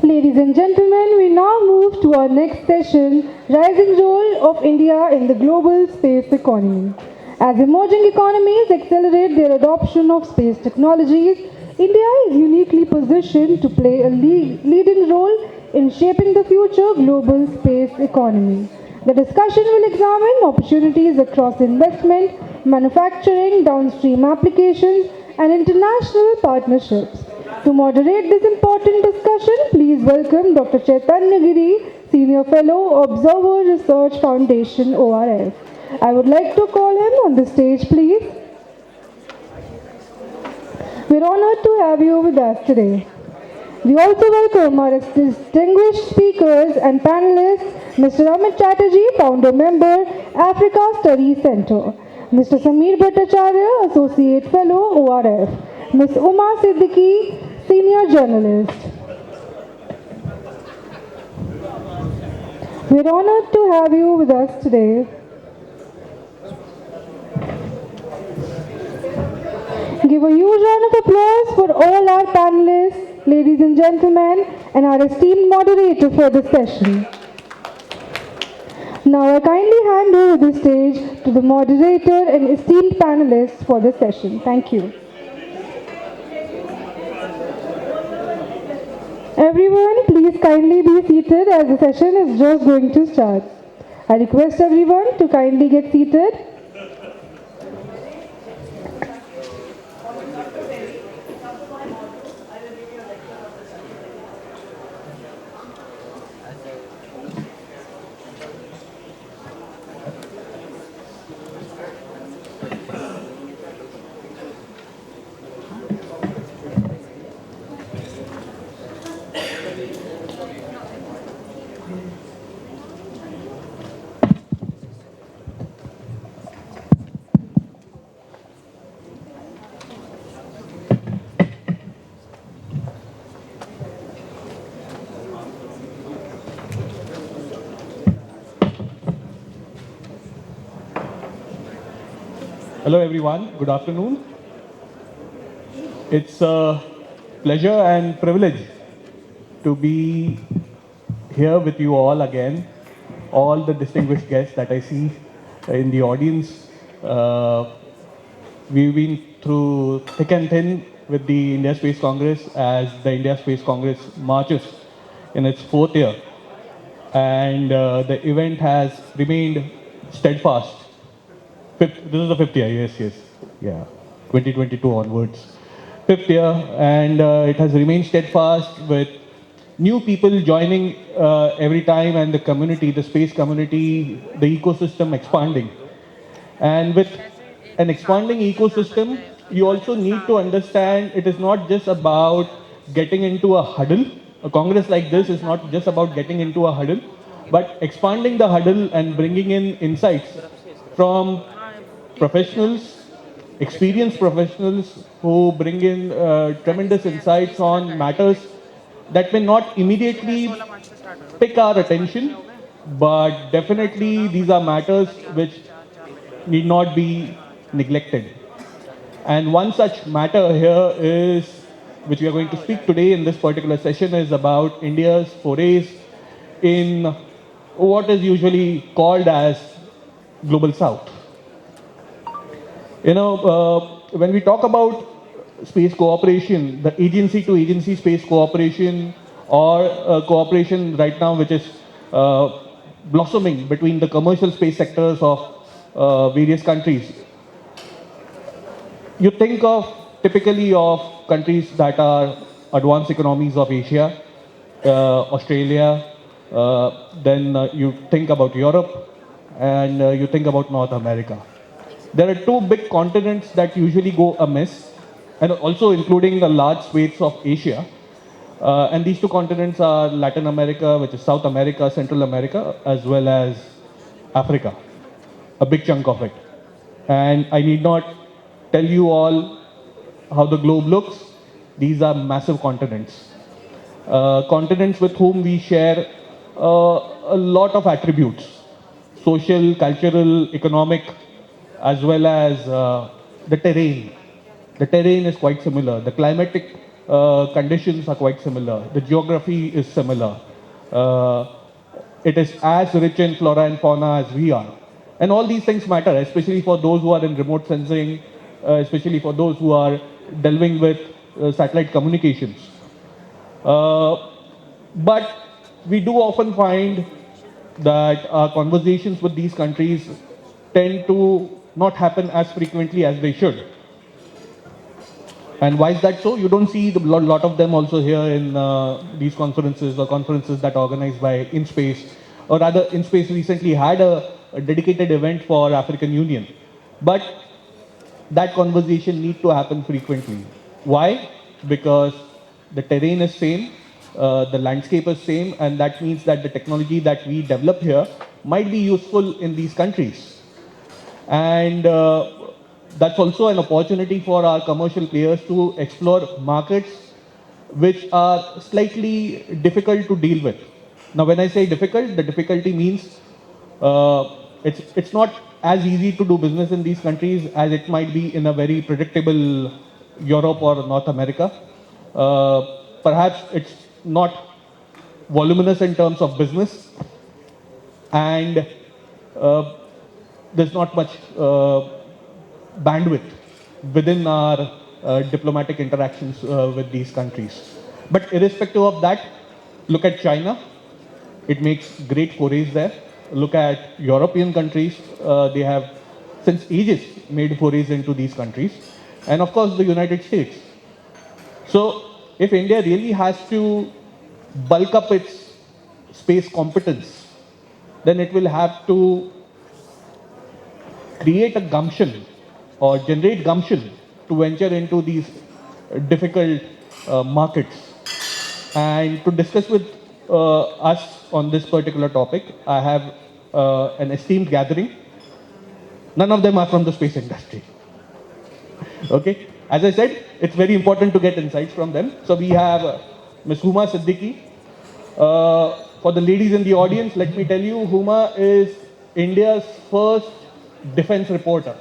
Ladies and gentlemen, we now move to our next session, Rising Role of India in the Global Space Economy. As emerging economies accelerate their adoption of space technologies, India is uniquely positioned to play a leading role in shaping the future global space economy. The discussion will examine opportunities across investment, manufacturing, downstream applications, and international partnerships. To moderate this important discussion, please welcome Dr. Chaitanya Giri, Senior Fellow, Observer Research Foundation, ORF. I would like to call him on the stage, please. We're honored to have you with us today. We also welcome our distinguished speakers and panelists, Mr. Amit Chatterjee, Founder Member, Africa Studies Center, Mr. Samir Bhattacharya, Associate Fellow, ORF, Ms. Huma Siddiqui, Senior Journalist. We're honored to have you with us today. Give a huge round of applause for all our panelists, ladies and gentlemen, and our esteemed moderator for this session. Now I kindly hand over the stage to the moderator and esteemed panelists for this session. Thank you. Everyone, please kindly be seated as the session is just going to start. I request everyone to kindly get seated. Hello everyone, good afternoon. It's a pleasure and privilege to be here with you all again, all the distinguished guests that I see in the audience. We've been through thick and thin with the India Space Congress as the India Space Congress marches in its fourth year. And the event has remained steadfast. This is the fifth year, yes. Yeah, 2022 onwards. Fifth year, and it has remained steadfast with new people joining every time, and the community, the space community, the ecosystem expanding. And with an expanding ecosystem, you also need to understand it is not just about getting into a huddle. A congress like this is not just about getting into a huddle, but expanding the huddle and bringing in insights from professionals, experienced professionals who bring in tremendous insights on matters that may not immediately pick our attention, but definitely these are matters which need not be neglected. And one such matter here is, which we are going to speak today in this particular session, is about India's forays in what is usually called as Global South. When we talk about space cooperation, the agency-to-agency space cooperation, or cooperation right now which is blossoming between the commercial space sectors of various countries, you think of typically of countries that are advanced economies of Asia, Australia, then you think about Europe, and you think about North America. There are two big continents that usually go amiss, and also including the large swathes of Asia. And these two continents are Latin America, which is South America, Central America, as well as Africa, a big chunk of it. And I need not tell you all how the globe looks. These are massive continents. Continents with whom we share a lot of attributes, social, cultural, economic, as well as the terrain. The terrain is quite similar. The climatic conditions are quite similar. The geography is similar. Uh, it is as rich in flora and fauna as we are. And all these things matter, especially for those who are in remote sensing, especially for those who are delving with satellite communications. Uh, but we do often find that our conversations with these countries tend to not happen as frequently as they should. And why is that so? You don't see a lot of them also here in these conferences or conferences that are organized by InSpace. Or rather, InSpace recently had a dedicated event for African Union. But that conversation need to happen frequently. Why? Because the terrain is same, the landscape is same, and that means that the technology that we develop here might be useful in these countries. And that's also an opportunity for our commercial players to explore markets which are slightly difficult to deal with. Now, when I say difficult, the difficulty means it's not as easy to do business in these countries as it might be in a very predictable Europe or North America. Perhaps it's not voluminous in terms of business, and uh, there's not much bandwidth within our diplomatic interactions with these countries. But irrespective of that, look at China. It makes great forays there. Look at European countries. They have, since ages, made forays into these countries. And of course, the United States. So, if India really has to bulk up its space competence, then it will have to create a gumption or generate gumption to venture into these difficult markets. And to discuss with us on this particular topic, I have an esteemed gathering. None of them are from the space industry. Okay? As I said, it's very important to get insights from them. So we have Ms. Huma Siddiqui. For the ladies in the audience, let me tell you, Huma is India's first defense reporter,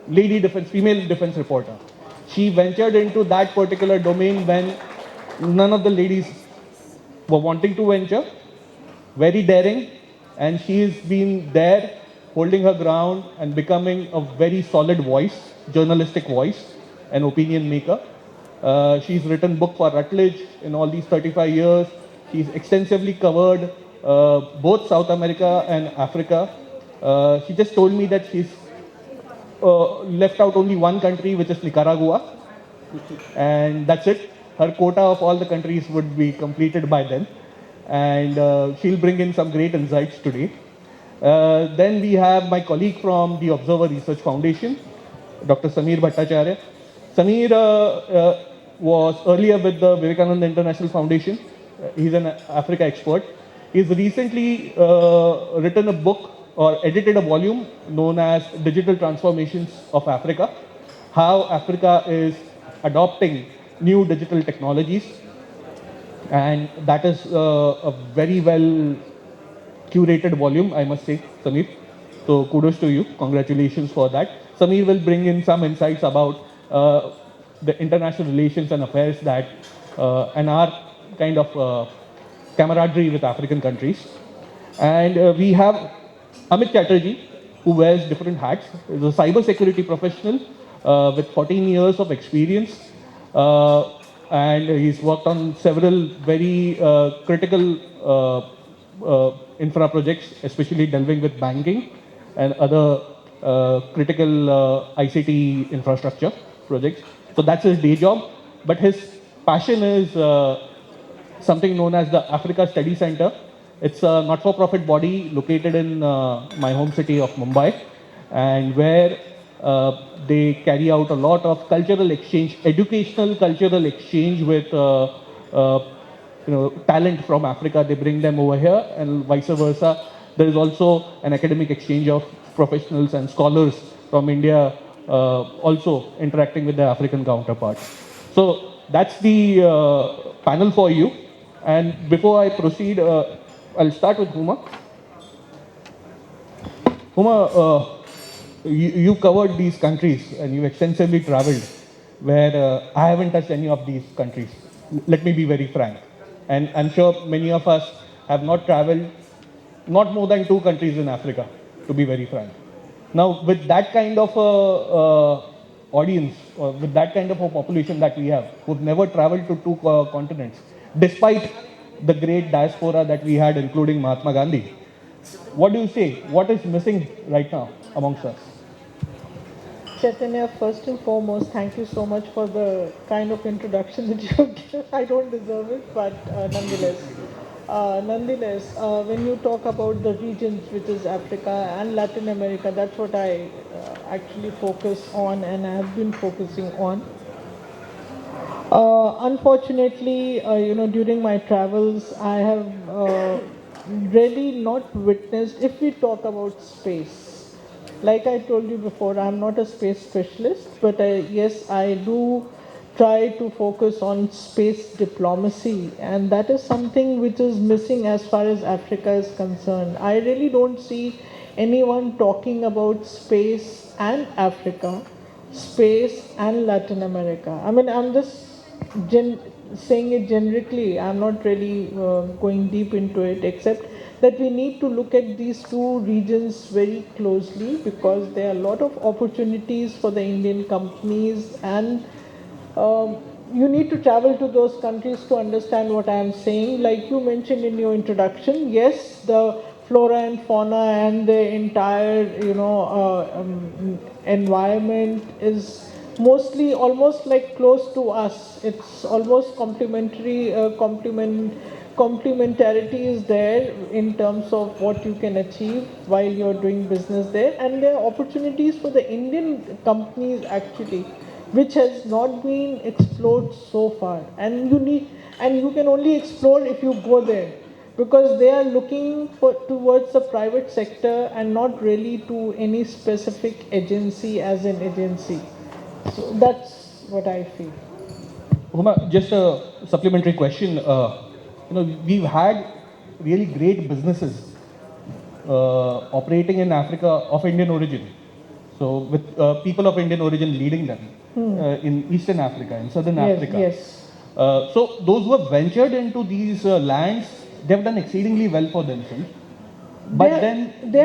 lady defense, female defense reporter. She ventured into that particular domain when none of the ladies were wanting to venture, very daring, and she's been there holding her ground and becoming a very solid voice, journalistic voice, an opinion maker. She's written book for Rutledge in all these 35 years. She's extensively covered both South America and Africa. She just told me that she's left out only one country, which is Nicaragua, and that's it. Her quota of all the countries would be completed by then, and she'll bring in some great insights today. Then we have my colleague from the Observer Research Foundation, Dr. Samir Bhattacharya. Samir was earlier with the Vivekananda International Foundation. He's an Africa expert. He's recently written a book or edited a volume known as Digital Transformations of Africa, how Africa is adopting new digital technologies. And that is a very well curated volume, I must say, Samir. So kudos to you. Congratulations for that. Samir will bring in some insights about the international relations and affairs that and our kind of camaraderie with African countries. And we have Amit Chatterjee, who wears different hats. He's a cyber security professional with 14 years of experience. And he's worked on several very critical infra projects, especially delving with banking and other critical ICT infrastructure projects. So that's his day job. But his passion is something known as the Africa Study Center. It's a not-for-profit body located in my home city of Mumbai, and where they carry out a lot of cultural exchange, educational cultural exchange with talent from Africa. They bring them over here, and vice versa. There is also an academic exchange of professionals and scholars from India also interacting with their African counterparts. So that's the panel for you. And before I proceed, I'll start with Huma. Huma, you covered these countries and you extensively traveled. where I haven't touched any of these countries. Let me be very frank. And I'm sure many of us have not traveled not more than 2 countries in Africa, to be very frank. Now, with that kind of audience, or with that kind of a population that we have, who've never traveled to 2 continents, despite the great diaspora that we had, including Mahatma Gandhi, what do you say? What is missing right now amongst us? Chaitanya, first and foremost, thank you so much for the kind of introduction that you have given. I don't deserve it, but when you talk about the regions, which is Africa and Latin America, that's what I actually focus on and I have been focusing on. Unfortunately, during my travels, I have really not witnessed, if we talk about space, like I told you before, I'm not a space specialist, but yes, I do try to focus on space diplomacy, and that is something which is missing as far as Africa is concerned. I really don't see anyone talking about space and Africa, space and Latin America. I mean, I'm just saying it generically. I'm not really going deep into it, except that we need to look at these two regions very closely because there are a lot of opportunities for the Indian companies, and you need to travel to those countries to understand what I am saying. Like you mentioned in your introduction, yes, the flora and fauna and the entire, environment is mostly almost like close to us. It's almost complementarity is there in terms of what you can achieve while you're doing business there, and there are opportunities for the Indian companies actually which has not been explored so far, and you can only explore if you go there because they are looking towards the private sector and not really to any specific agency as an agency. So that's what I feel. Huma, just a supplementary question. We've had really great businesses operating in Africa of Indian origin. So with people of Indian origin leading them in Eastern Africa, in Southern Africa. Yes. So those who have ventured into these lands, they've done exceedingly well for themselves. But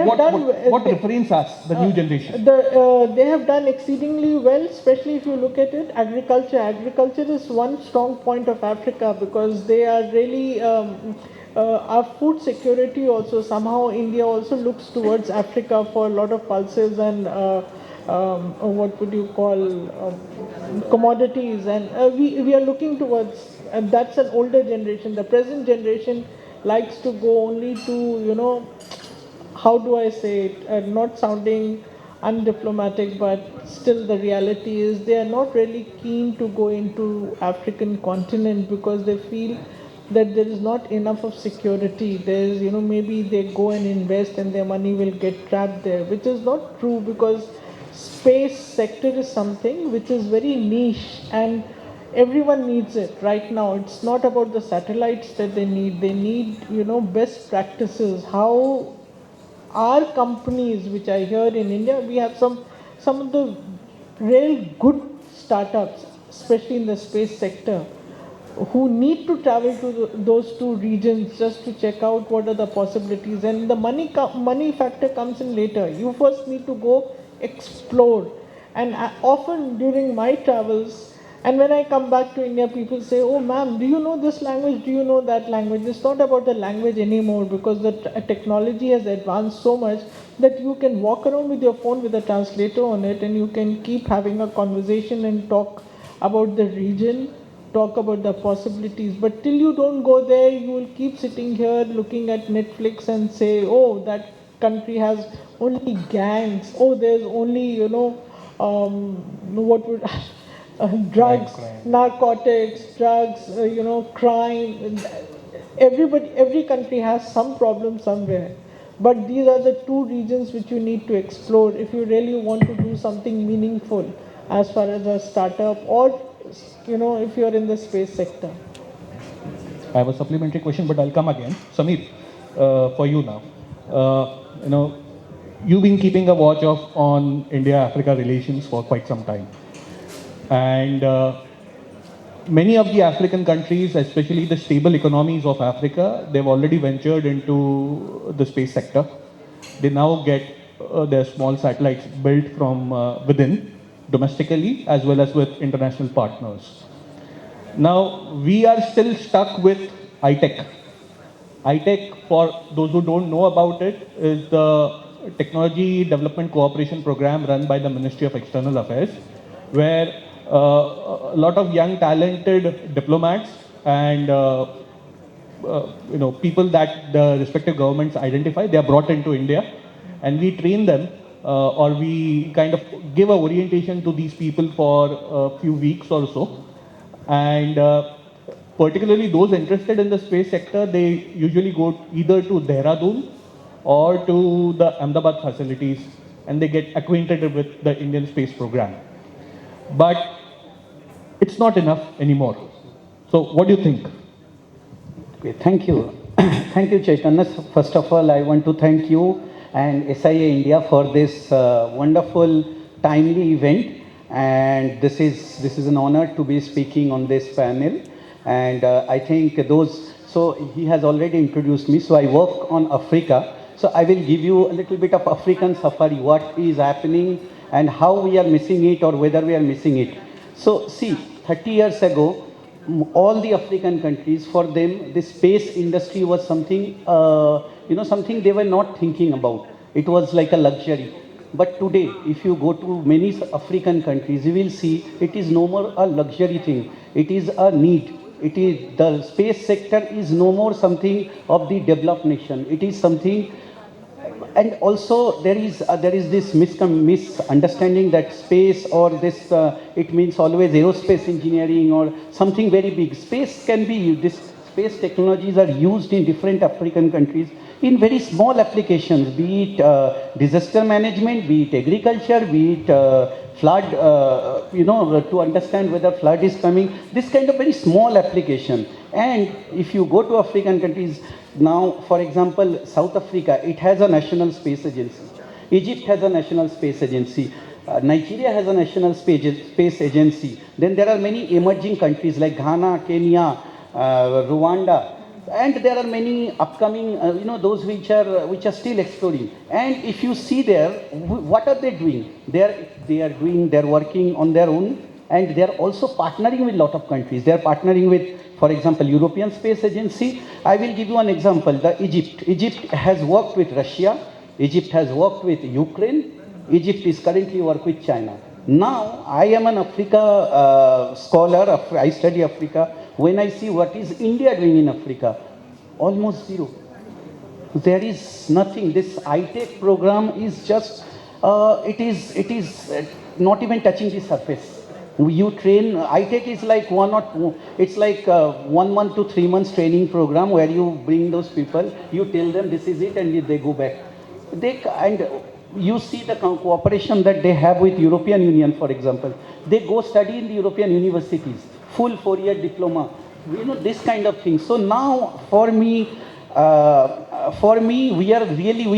what refrains us, the new generation? They have done exceedingly well, especially if you look at it. Agriculture is one strong point of Africa because they are really our food security also. Somehow India also looks towards Africa for a lot of pulses and what would you call commodities, and we are looking towards, and that's an older generation. The present generation likes to go only to, how do I say it, not sounding undiplomatic, but still the reality is they are not really keen to go into African continent because they feel that there is not enough of security. There is, maybe they go and invest and their money will get trapped there, which is not true because space sector is something which is very niche and everyone needs it right now. It's not about the satellites that they need. They need, best practices. How our companies, which are here in India, we have some of the real good startups, especially in the space sector, who need to travel to those two regions just to check out what are the possibilities. And the money factor comes in later. You first need to go explore. And often during my travels, and when I come back to India, people say, "Oh, ma'am, do you know this language? Do you know that language?" It's not about the language anymore because the technology has advanced so much that you can walk around with your phone with a translator on it and you can keep having a conversation and talk about the region, talk about the possibilities. But till you don't go there, you will keep sitting here looking at Netflix and say, "Oh, that country has only gangs. Oh, there's only, what would drugs, narcotics, drugs, crime." Every country has some problem somewhere. But these are the two regions which you need to explore if you really want to do something meaningful as far as a startup or, if you're in the space sector. I have a supplementary question, but I'll come again. Samir, for you now. You've been keeping a watch on India-Africa relations for quite some time. And many of the African countries, especially the stable economies of Africa, they've already ventured into the space sector. They now get their small satellites built from within, domestically, as well as with international partners. Now, we are still stuck with ITEC. ITEC, for those who don't know about it, is the Technology Development Cooperation Program run by the Ministry of External Affairs, where a lot of young, talented diplomats and people that the respective governments identify, they are brought into India, and we train them, or we kind of give a orientation to these people for a few weeks or so, and particularly those interested in the space sector, they usually go either to Dehradun or to the Ahmedabad facilities, and they get acquainted with the Indian space program. But it's not enough anymore. So what do you think? Okay, thank you. Thank you, Chaitanya. First of all, I want to thank you and SIA-INDIA for this wonderful, timely event. And this is an honor to be speaking on this panel. And I think so he has already introduced me. So I work on Africa. So I will give you a little bit of African safari, what is happening and how we are missing it or whether we are missing it. So see, 30 years ago, all the African countries, for them, the space industry was something, something they were not thinking about. It was like a luxury. But today, if you go to many African countries, you will see it is no more a luxury thing. It is a need. It is the space sector is no more something of the developed nation. It is something, and also there is this misunderstanding that space or this it means always aerospace engineering or something very big. Space can be this space technologies are used in different African countries in very small applications, be it disaster management, be it agriculture, be it flood, to understand whether flood is coming, this kind of very small application. And if you go to African countries, now, for example, South Africa, it has a national space agency. Egypt has a national space agency. Nigeria has a national space agency. Then there are many emerging countries like Ghana, Kenya, Rwanda, and there are many upcoming, those which are still exploring. And if you see there, what are they doing? They're working on their own, and they're also partnering with a lot of countries. They're partnering with, for example, European Space Agency. I will give you an example. Egypt has worked with Russia. Egypt has worked with Ukraine. Egypt is currently working with China. Now, I am an Africa scholar. I study Africa. When I see what is India doing in Africa, almost zero. There is nothing. This ITEC program is just, it is not even touching the surface. You train, ITEC is like it's like 1 month to 3 months training program where you bring those people, you tell them this is it, and they go back. And you see the cooperation that they have with European Union, for example. They go study in the European universities, full 4-year diploma, this kind of thing. So now, for me, we are really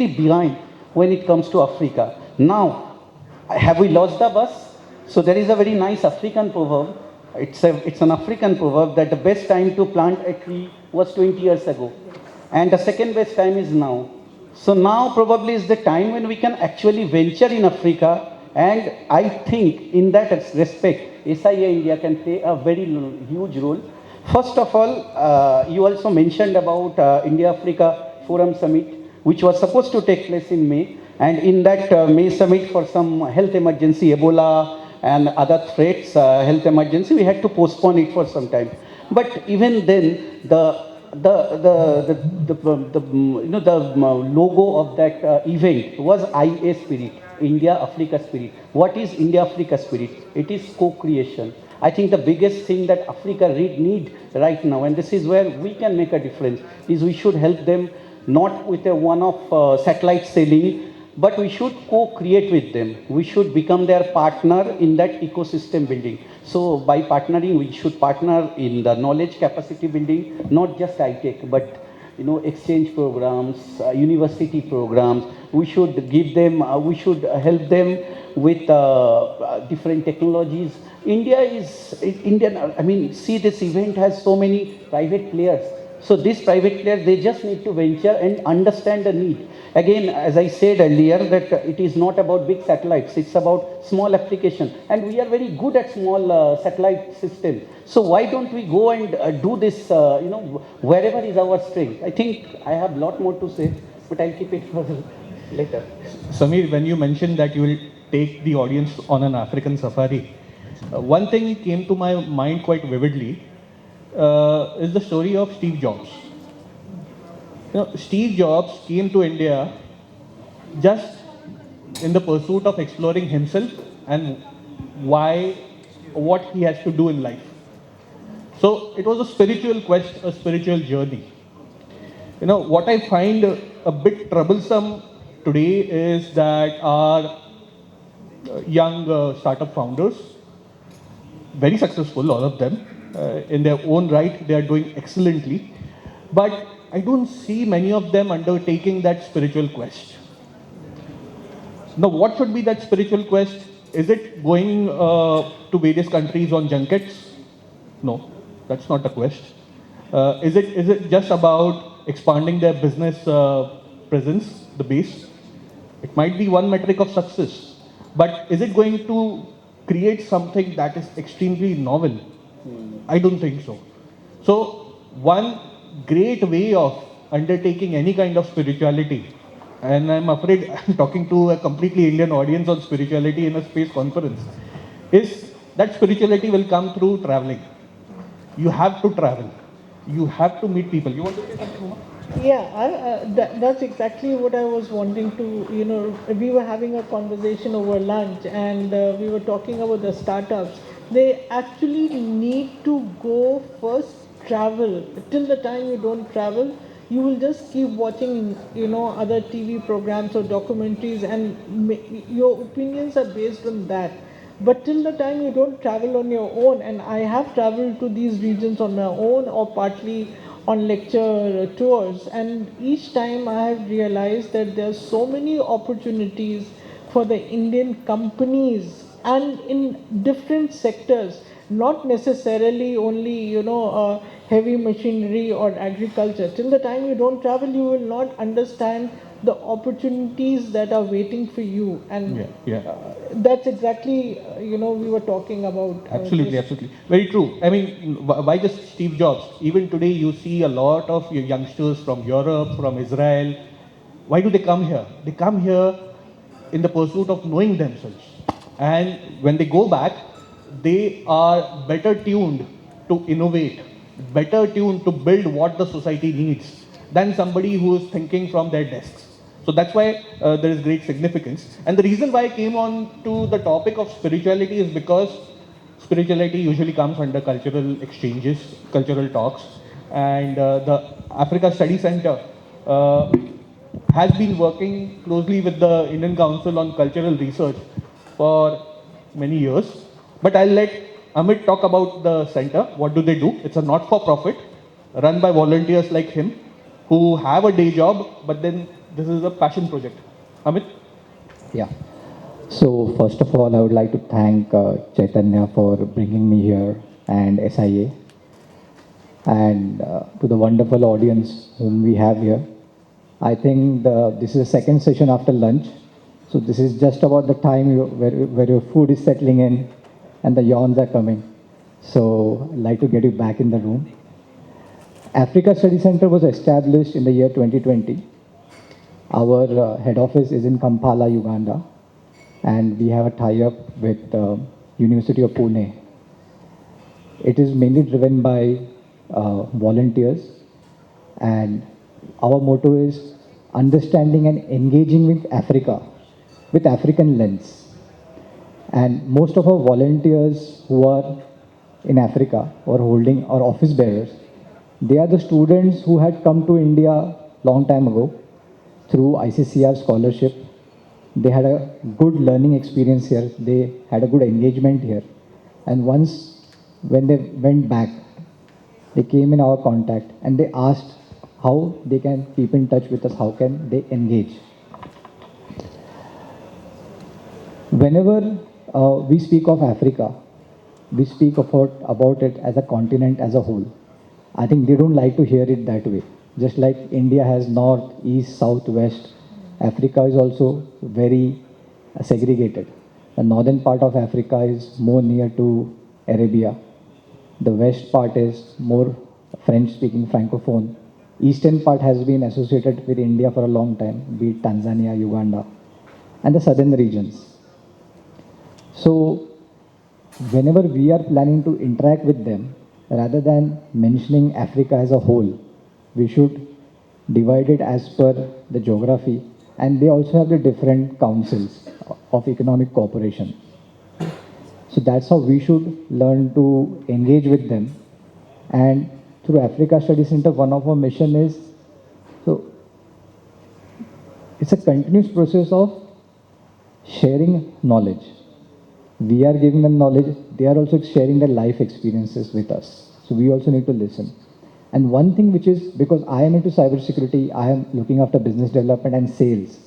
behind when it comes to Africa. Now, have we lost the bus? So there is a very nice African proverb. It's an African proverb that the best time to plant a tree was 20 years ago. And the second best time is now. So now probably is the time when we can actually venture in Africa. And I think in that respect, SIA-INDIA can play a very huge role. First of all, you also mentioned about India-Africa Forum Summit, which was supposed to take place in May. And in that May summit, for some health emergency, Ebola and other threats, health emergency, we had to postpone it for some time. But even then, the logo of that event was IA Spirit, India Africa Spirit. What is India Africa Spirit? It is co-creation. I think the biggest thing that Africa need right now, and this is where we can make a difference, is we should help them not with a one-off satellite selling, but we should co-create with them. We should become their partner in that ecosystem building. So by partnering, we should partner in the knowledge capacity building, not just ITEC, but exchange programs, university programs. We should give them, we should help them with different technologies. I mean, see, this event has so many private players. So these private players, they just need to venture and understand the need. Again, as I said earlier, that it is not about big satellites, it's about small application. And we are very good at small satellite systems. So why don't we go and do this, wherever is our strength? I think I have a lot more to say, but I'll keep it for later. Samir, when you mentioned that you will take the audience on an African safari, one thing came to my mind quite vividly is the story of Steve Jobs. Steve Jobs came to India just in the pursuit of exploring himself and what he has to do in life. So it was a spiritual quest, a spiritual journey. What I find a bit troublesome today is that our young startup founders, very successful, all of them, in their own right, they are doing excellently. But I don't see many of them undertaking that spiritual quest. Now, what should be that spiritual quest? Is it going to various countries on junkets? No, that's not a quest. Is it just about expanding their business presence, the base? It might be one metric of success. But is it going to create something that is extremely novel? I don't think so. So, one great way of undertaking any kind of spirituality, and I'm afraid I'm talking to a completely Indian audience on spirituality in a space conference, is that spirituality will come through traveling. You have to travel. You have to meet people. You want to say something, Huma? Yeah, that's exactly what I was wanting to. We were having a conversation over lunch, and we were talking about the startups. They actually need to go first travel. Till the time you don't travel, you will just keep watching, other TV programs or documentaries, and your opinions are based on that. But till the time you don't travel on your own, and I have traveled to these regions on my own or partly on lecture tours, and each time I have realized that there are so many opportunities for the Indian companies and in different sectors, not necessarily only heavy machinery or agriculture. Till the time you don't travel, you will not understand the opportunities that are waiting for you, and Yeah. that's exactly we were talking about. Absolutely, absolutely. Very true. I mean, why just Steve Jobs? Even today, you see a lot of youngsters from Europe, from Israel. Why do they come here? They come here in the pursuit of knowing themselves. And when they go back, they are better tuned to innovate, better tuned to build what the society needs than somebody who is thinking from their desks. So that's why there is great significance. And the reason why I came on to the topic of spirituality is because spirituality usually comes under cultural exchanges, cultural talks. And the Africa Study Center has been working closely with the Indian Council on Cultural Research for many years. But I'll let Amit talk about the center. What do they do? It's a not-for-profit run by volunteers like him who have a day job, but then this is a passion project. Amit? Yeah. So first of all, I would like to thank Chaitanya for bringing me here and SIA and to the wonderful audience whom we have here. I think this is the second session after lunch. So this is just about the time where your food is settling in and the yawns are coming. So I'd like to get you back in the room. Africa Study Center was established in the year 2020. Our head office is in Kampala, Uganda, and we have a tie-up with University of Pune. It is mainly driven by volunteers, and our motto is understanding and engaging with Africa, with African lens. And most of our volunteers who are in Africa or holding our office bearers, they are the students who had come to India long time ago through ICCR scholarship. They had a good learning experience here. They had a good engagement here. And once, when they went back, they came in our contact and they asked how they can keep in touch with us, how can they engage. Whenever we speak of Africa, we speak about it as a continent as a whole. I think they don't like to hear it that way. Just like India has north, east, south, west, Africa is also very segregated. The northern part of Africa is more near to Arabia. The west part is more French-speaking francophone. Eastern part has been associated with India for a long time, be it Tanzania, Uganda, and the southern regions. So whenever we are planning to interact with them, rather than mentioning Africa as a whole, we should divide it as per the geography, and they also have the different councils of economic cooperation. So that's how we should learn to engage with them. And through Africa Study Center, one of our mission is, so it's a continuous process of sharing knowledge. We are giving them knowledge, they are also sharing their life experiences with us. So we also need to listen. And one thing which is, because I am into cybersecurity, I am looking after business development and sales.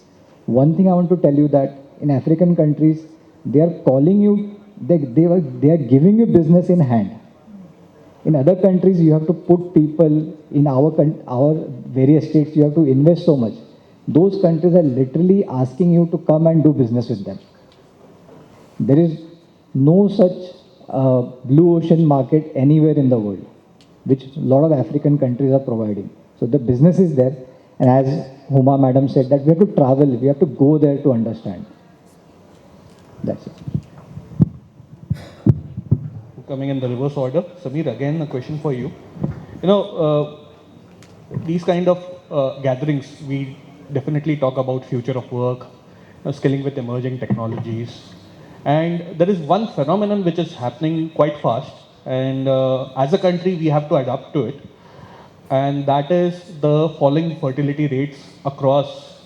One thing I want to tell you that in African countries, they are calling you, they are giving you business in hand. In other countries, you have to put people in our various states, you have to invest so much. Those countries are literally asking you to come and do business with them. There is no such blue ocean market anywhere in the world, which a lot of African countries are providing. So the business is there, and as Huma madam said, that we have to travel, we have to go there to understand. That's it. Coming in the reverse order, Samir, again a question for you. These kind of gatherings, we definitely talk about future of work, skilling with emerging technologies. And there is one phenomenon which is happening quite fast, and as a country, we have to adapt to it. And that is the falling fertility rates across,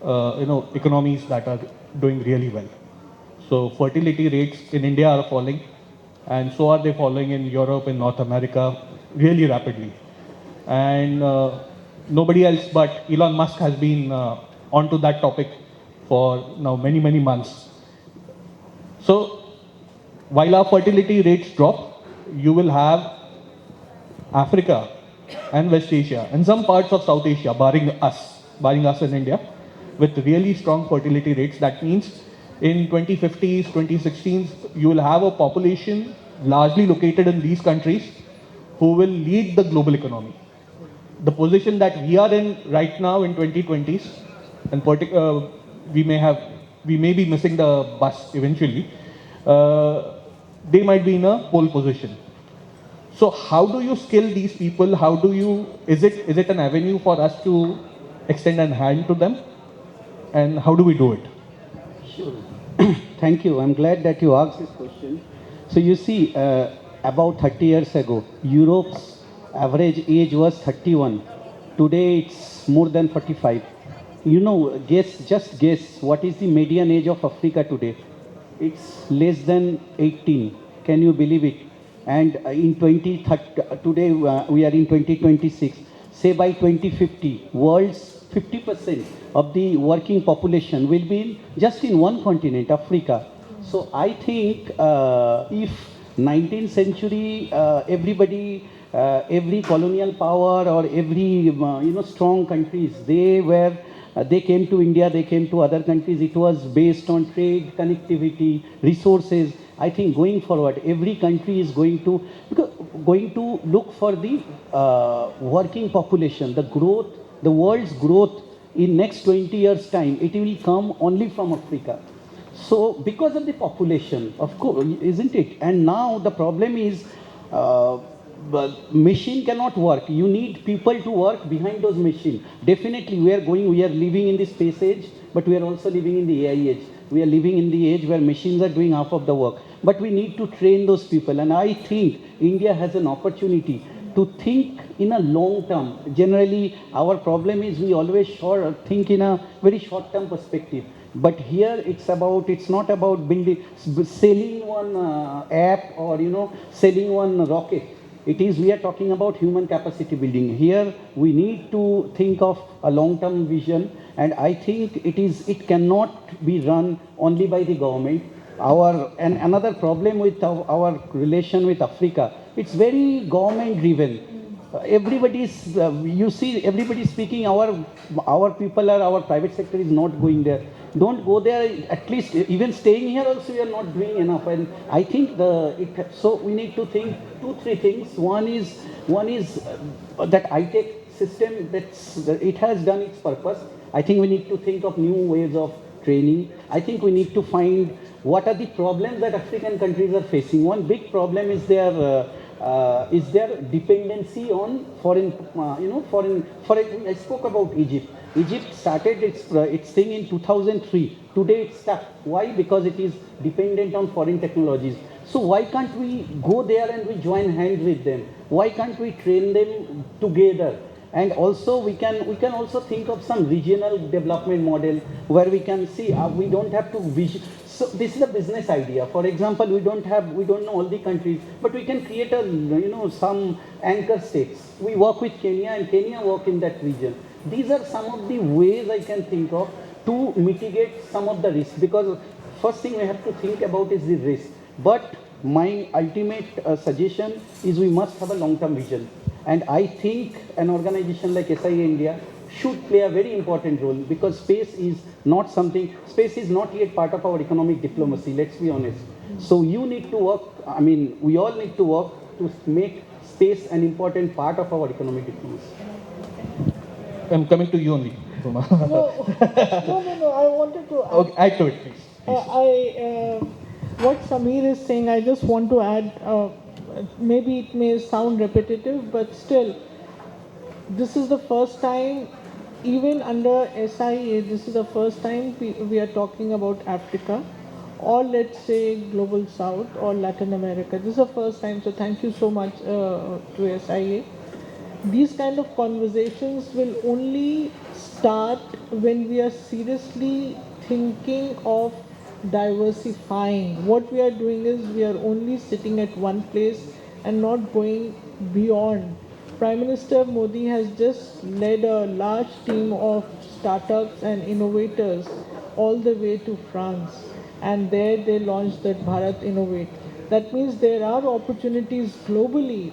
economies that are doing really well. So fertility rates in India are falling, and so are they falling in Europe and North America really rapidly. And nobody else but Elon Musk has been onto that topic for now many months. So while our fertility rates drop, you will have Africa and West Asia and some parts of South Asia, barring us in India, with really strong fertility rates. That means in 2050s, 2016s, you will have a population largely located in these countries who will lead the global economy. The position that we are in right now in 2020s, and we may be missing the bus eventually. They might be in a pole position. So how do you skill these people? Is it an avenue for us to extend a hand to them? And how do we do it? Sure. Thank you. I'm glad that you asked this question. So you see, about 30 years ago, Europe's average age was 31. Today it's more than 45. Just guess, what is the median age of Africa today? It's less than 18. Can you believe it? And in 2030, today we are in 2026. Say by 2050, world's 50% of the working population will be just in one continent, Africa. So I think if 19th century, every colonial power or every strong countries, they came to India, they came to other countries. It was based on trade, connectivity, resources. I think going forward, every country is going to look for the working population, the growth, the world's growth in next 20 years' time. It will come only from Africa. So because of the population, of course, isn't it? And now the problem is, machine cannot work. You need people to work behind those machines. Definitely we are living in the space age, but we are also living in the AI age. We are living in the age where machines are doing half of the work. But we need to train those people. And I think India has an opportunity to think in a long term. Generally, our problem is we always think in a very short term perspective. But here it's not about selling one app or selling one rocket. We are talking about human capacity building. Here we need to think of a long-term vision, and I think it cannot be run only by the government. And another problem with our relation with Africa, it's very government driven. Everybody's you see everybody speaking our people are our private sector is not going there. Don't go there. At least even staying here also we are not doing enough. And I think so we need to think two three things. One is that ITech system it has done its purpose. I think we need to think of new ways of training. I think we need to find what are the problems that African countries are facing. One big problem is their dependency on foreign, foreign. I spoke about Egypt. Egypt started its thing in 2003. Today it's stuck. Why? Because it is dependent on foreign technologies. So why can't we go there and we join hands with them? Why can't we train them together? And also we can also think of some regional development model where we can see we don't have to so this is a business idea. For example, we don't know all the countries, but we can create some anchor states. We work with Kenya and Kenya work in that region. These are some of the ways I can think of to mitigate some of the risk, because first thing we have to think about is the risk. But my ultimate suggestion is we must have a long-term vision. And I think an organization like SIA-INDIA should play a very important role, because space is not yet part of our economic diplomacy, let's be honest. So you need to work, we all need to work to make space an important part of our economic diplomacy. I'm coming to you only, Huma. No, I wanted to add. Okay, add to it, please. What Samir is saying, I just want to add, maybe it may sound repetitive, but still, this is the first time, even under SIA, this is the first time we are talking about Africa, or let's say Global South or Latin America. This is the first time, so thank you so much to SIA. These kind of conversations will only start when we are seriously thinking of diversifying. What we are doing is we are only sitting at one place and not going beyond. Prime Minister Modi has just led a large team of startups and innovators all the way to France, and there they launched that Bharat Innovate. That means there are opportunities globally.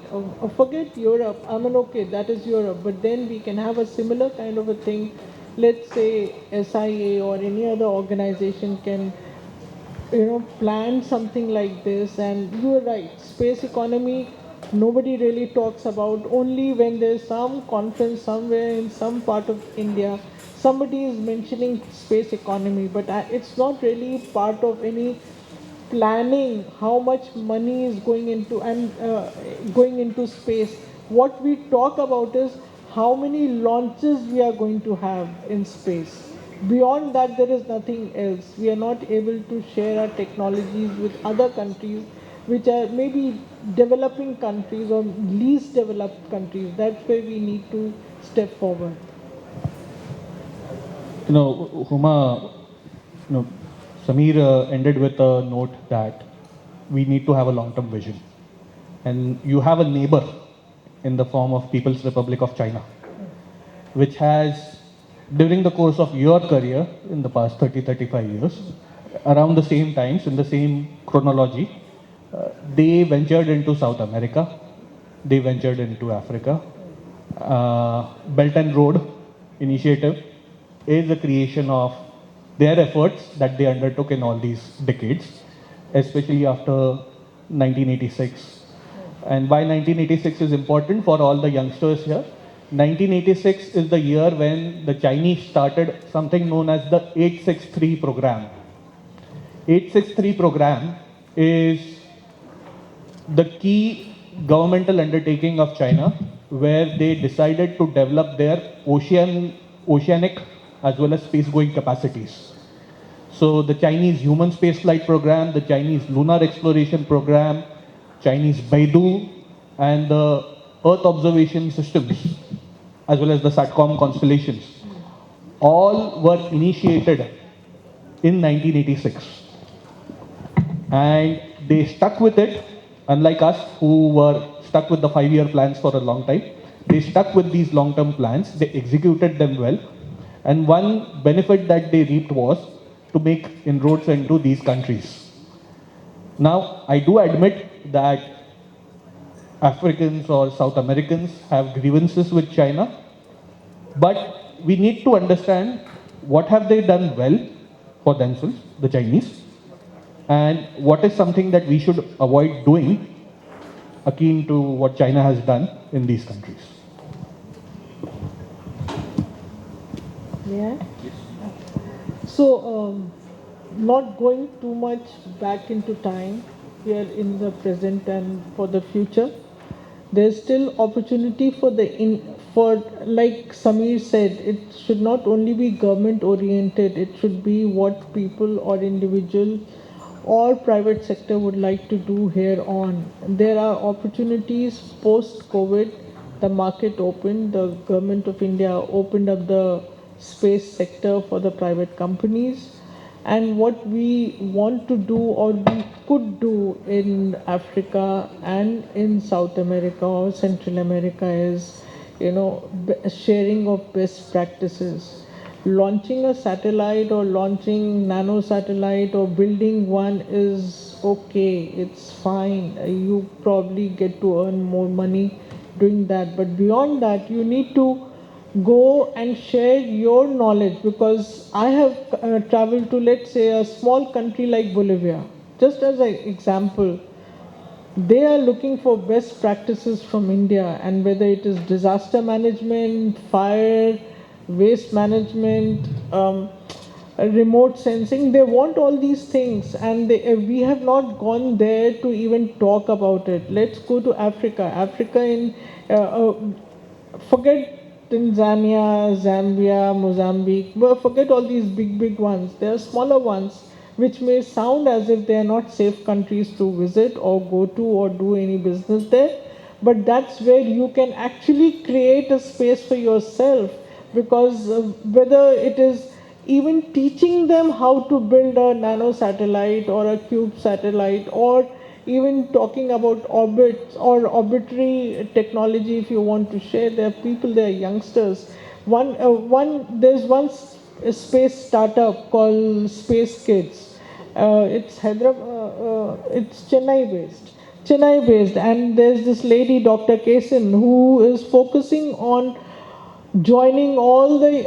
Forget Europe. Okay, that is Europe, but then we can have a similar kind of a thing. Let's say SIA or any other organization can plan something like this. And you are right, space economy nobody really talks about. Only when there's some conference somewhere in some part of India, somebody is mentioning space economy, but it's not really part of any planning how much money is going into space. What we talk about is how many launches we are going to have in space. Beyond that, there is nothing else. We are not able to share our technologies with other countries, which are maybe developing countries or least developed countries. That's where we need to step forward. Huma, Samir ended with a note that we need to have a long-term vision. And you have a neighbor in the form of People's Republic of China, which has, during the course of your career in the past 30-35 years, around the same times, in the same chronology, they ventured into South America, they ventured into Africa. Belt and Road Initiative is the creation of their efforts that they undertook in all these decades, especially after 1986. And why 1986 is important for all the youngsters here? 1986 is the year when the Chinese started something known as the 863 program. 863 program is the key governmental undertaking of China, where they decided to develop their oceanic as well as space-going capacities. So the Chinese human spaceflight program, the Chinese lunar exploration program, Chinese Beidou, and the Earth observation systems, as well as the SATCOM constellations, all were initiated in 1986. And they stuck with it, unlike us who were stuck with the 5-year plans for a long time. They stuck with these long-term plans, they executed them well, and one benefit that they reaped was to make inroads into these countries. Now, I do admit that Africans or South Americans have grievances with China, but we need to understand what have they done well for themselves, the Chinese, and what is something that we should avoid doing akin to what China has done in these countries. Yeah. So, not going too much back into time, we are in the present and for the future. There's still opportunity for like Samir said, it should not only be government oriented, it should be what people or individual or private sector would like to do here on. There are opportunities post COVID. The market opened, the government of India opened up the space sector for the private companies. And what we want to do or we could do in Africa and in South America or Central America is, sharing of best practices. Launching a satellite or launching nano satellite or building one is okay, it's fine. You probably get to earn more money doing that. But beyond that, you need to go and share your knowledge, because I have traveled to, let's say, a small country like Bolivia. Just as an example, they are looking for best practices from India, and whether it is disaster management, fire, waste management, remote sensing, they want all these things, and we have not gone there to even talk about it. Let's go to Africa. Africa in forget Tanzania, Zambia, Mozambique, but forget all these big ones. There are smaller ones which may sound as if they are not safe countries to visit or go to or do any business there. But that's where you can actually create a space for yourself, because whether it is even teaching them how to build a nano satellite or a cube satellite, or even talking about orbits or orbitary technology, if you want to share, there are people, there are youngsters. There's one space startup called Space Kids. It's it's Chennai based, and there's this lady, Dr. Kasin, who is focusing on joining all the,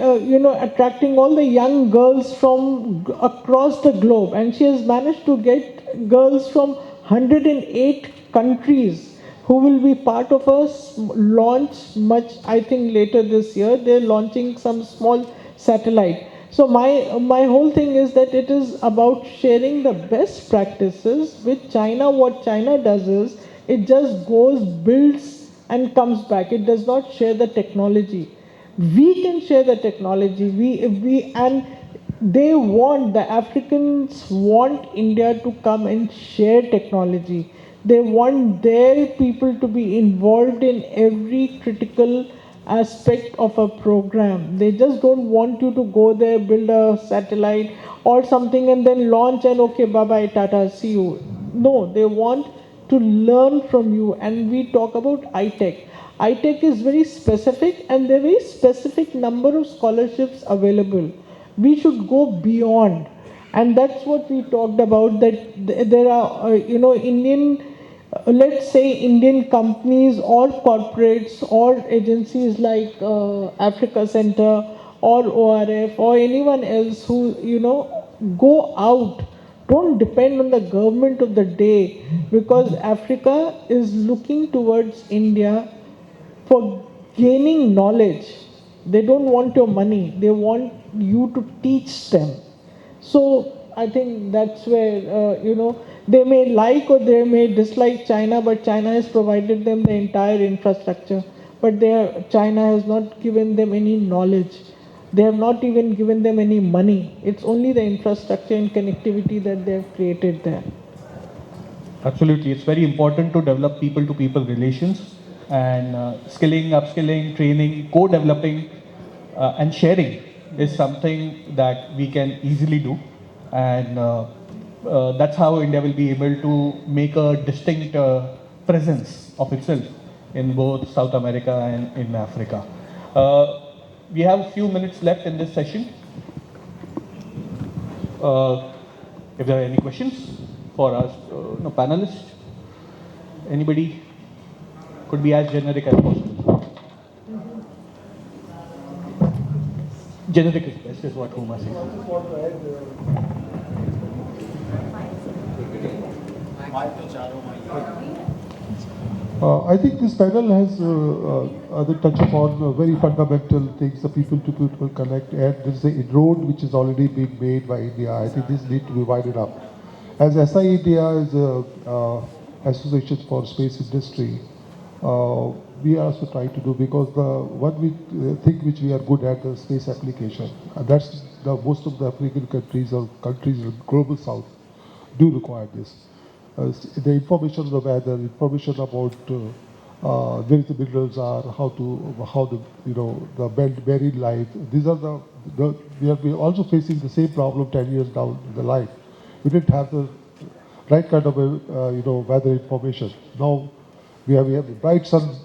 attracting all the young girls from across the globe. And she has managed to get girls from 108 countries who will be part of a launch much, I think, later this year. They're launching some small satellite. So my whole thing is that it is about sharing the best practices with China. What China does is it just goes, builds, and comes back. It does not share the technology. We can share the technology. We and they want, the Africans want India to come and share technology. They want their people to be involved in every critical aspect of a program. They just don't want you to go there, build a satellite or something, and then launch and okay, bye bye, Tata, see you. No, they want to learn from you. And we talk about iTech. iTech is very specific, and there are very specific number of scholarships available. We should go beyond, and that's what we talked about. That there are, Indian, let's say Indian companies or corporates or agencies like Africa Center or ORF or anyone else who go out. Don't depend on the government of the day, because Africa is looking towards India for gaining knowledge. They don't want your money, they want you to teach them. So I think that's where, they may like or they may dislike China, but China has provided them the entire infrastructure. But China has not given them any knowledge. They have not even given them any money. It's only the infrastructure and connectivity that they have created there. Absolutely, it's very important to develop people-to-people relations, and skilling, upskilling, training, co-developing, and sharing is something that we can easily do, and that's how India will be able to make a distinct presence of itself in both South America and in Africa. We have a few minutes left in this session. If there are any questions. for us panelists. Anybody could be as generic as possible. Generic is best, is what Huma says. I think this panel has the touch upon very fundamental things, the people-to-people connect, and there is a road which is already being made by India. I think this needs to be widened up. As SIA-INDIA is a association for space industry, we are also trying to do, because the one we think which we are good at, the space application, and that's the most of the African countries or countries in the global south do require this. The information of the weather, information about where the minerals are, how the marine life. These are we are also facing the same problem 10 years down the line. We didn't have the right kind of weather information. Now we have a bright sun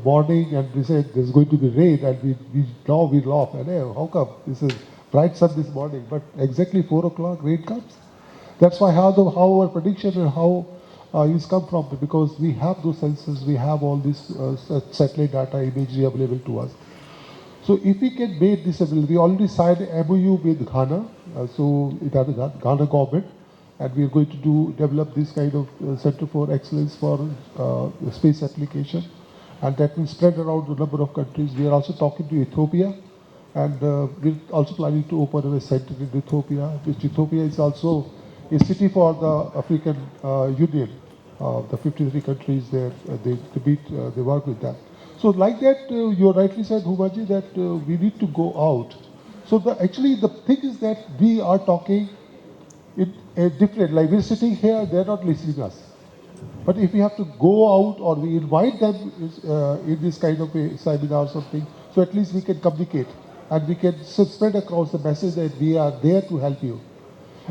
morning, and we say there's going to be rain, and we laugh and hey, how come this is bright sun this morning, but exactly 4 o'clock rain comes. That's why how our prediction and how is come from, because we have those sensors, we have all this satellite data imagery available to us. So if we can make this available, we already signed an MOU with Ghana, so it has the Ghana government, and we are going to develop this kind of center for excellence for space application, and that will spread around a number of countries. We are also talking to Ethiopia, and we're also planning to open a center in Ethiopia, which Ethiopia is also a city for the African Union, the 53 countries there, they work with that. So like that, you rightly said, Humaji, that we need to go out. So actually the thing is that we are talking in a different, like we're sitting here, they're not listening us. But if we have to go out or we invite them in this kind of a seminar or something, so at least we can communicate and we can spread across the message that we are there to help you.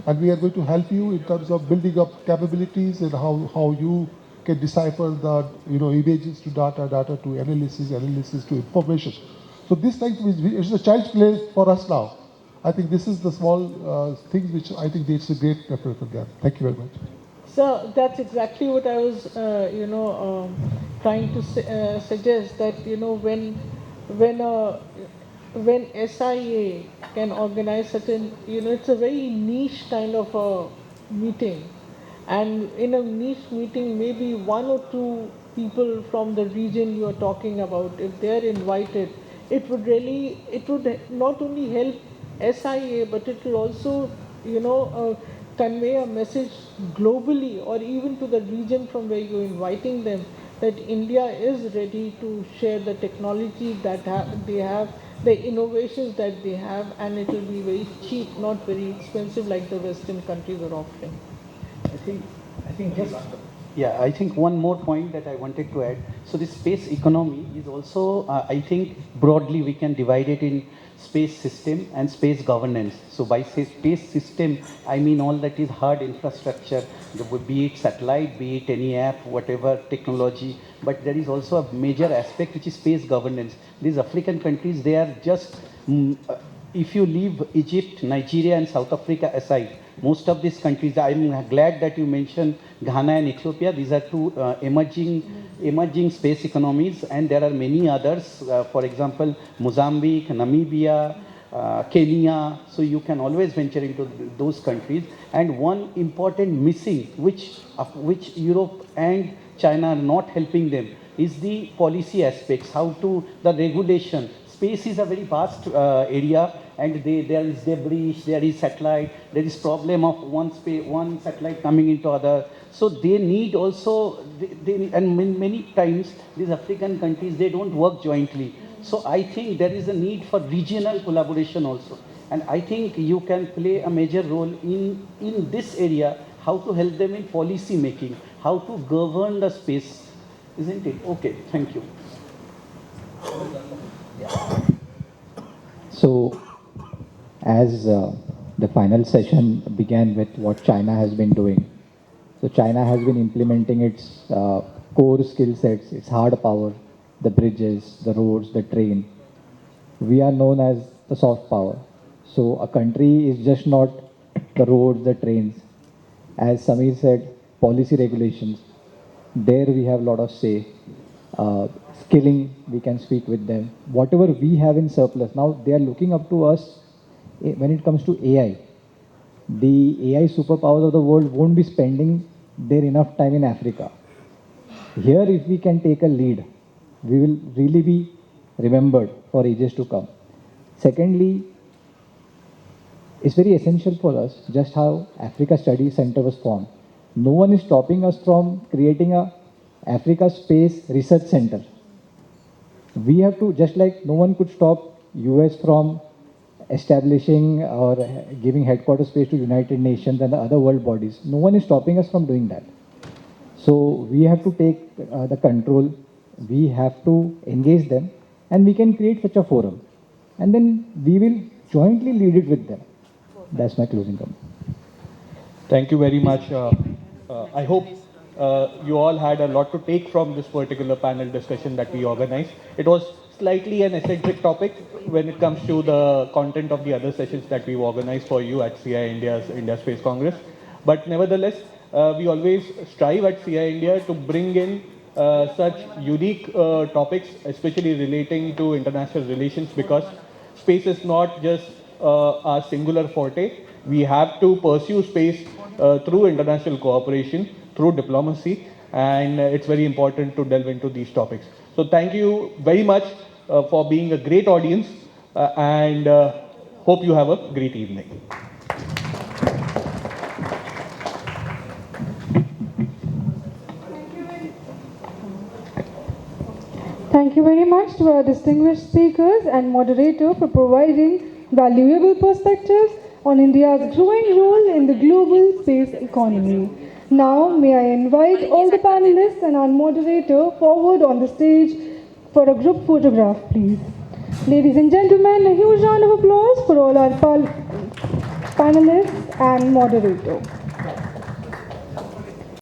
And we are going to help you in terms of building up capabilities and how you can decipher the images to data, data to analysis, analysis to information. So this thing is a child's play for us now. I think this is the small thing which I think it's a great effort for them. Thank you very much. So that's exactly what I was, trying to suggest, that when SIA can organize such an, it's a very niche kind of a meeting, and in a niche meeting, maybe one or two people from the region you are talking about, if they are invited, it would not only help SIA, but it will also, convey a message globally or even to the region from where you're inviting them, that India is ready to share the technology that they have, the innovations that they have, and it will be very cheap, not very expensive like the Western countries are offering. I think one more point that I wanted to add. So the space economy is also, I think broadly we can divide it in space system and space governance. So by space system, I mean all that is hard infrastructure, be it satellite, be it any app, whatever technology, but there is also a major aspect which is space governance. These African countries, they are just, if you leave Egypt, Nigeria and South Africa aside, most of these countries, I'm glad that you mentioned Ghana and Ethiopia. These are two emerging space economies, and there are many others. For example, Mozambique, Namibia, Kenya. So you can always venture into those countries. And one important missing, which Europe and China are not helping them, is the policy aspects, the regulation. Space is a very vast area, and there is debris, there is satellite, there is problem of one satellite coming into other. So they need also, and many times these African countries, they don't work jointly. So I think there is a need for regional collaboration also. And I think you can play a major role in this area, how to help them in policy making, how to govern the space, isn't it? Okay, thank you. So, as the final session began with what China has been doing, so China has been implementing its core skill sets, its hard power, the bridges, the roads, the train. We are known as the soft power. So a country is just not the roads, the trains. As Samir said, policy regulations. There we have a lot of say. Skilling, we can speak with them. Whatever we have in surplus, now they are looking up to us when it comes to AI. The AI superpowers of the world won't be spending their enough time in Africa. Here, if we can take a lead, we will really be remembered for ages to come. Secondly, it's very essential for us, just how Africa Study Center was formed. No one is stopping us from creating a Africa Space Research Center. We have to, just like no one could stop US from establishing or giving headquarters space to United Nations and the other world bodies. No one is stopping us from doing that. So we have to take the control, we have to engage them, and we can create such a forum. And then we will jointly lead it with them. That's my closing comment. Thank you very much. I hope you all had a lot to take from this particular panel discussion that we organized. It was slightly an eccentric topic when it comes to the content of the other sessions that we've organized for you at SIA-INDIA's India Space Congress. But nevertheless, we always strive at SIA-INDIA to bring in such unique topics, especially relating to international relations, because space is not just our singular forte. We have to pursue space through international cooperation, through diplomacy, and it's very important to delve into these topics. So thank you very much for being a great audience, and hope you have a great evening. Thank you very much to our distinguished speakers and moderator for providing valuable perspectives on India's growing role in the global space economy. Now, may I invite all the panelists and our moderator forward on the stage for a group photograph, please. Ladies and gentlemen, a huge round of applause for all our panelists and moderator.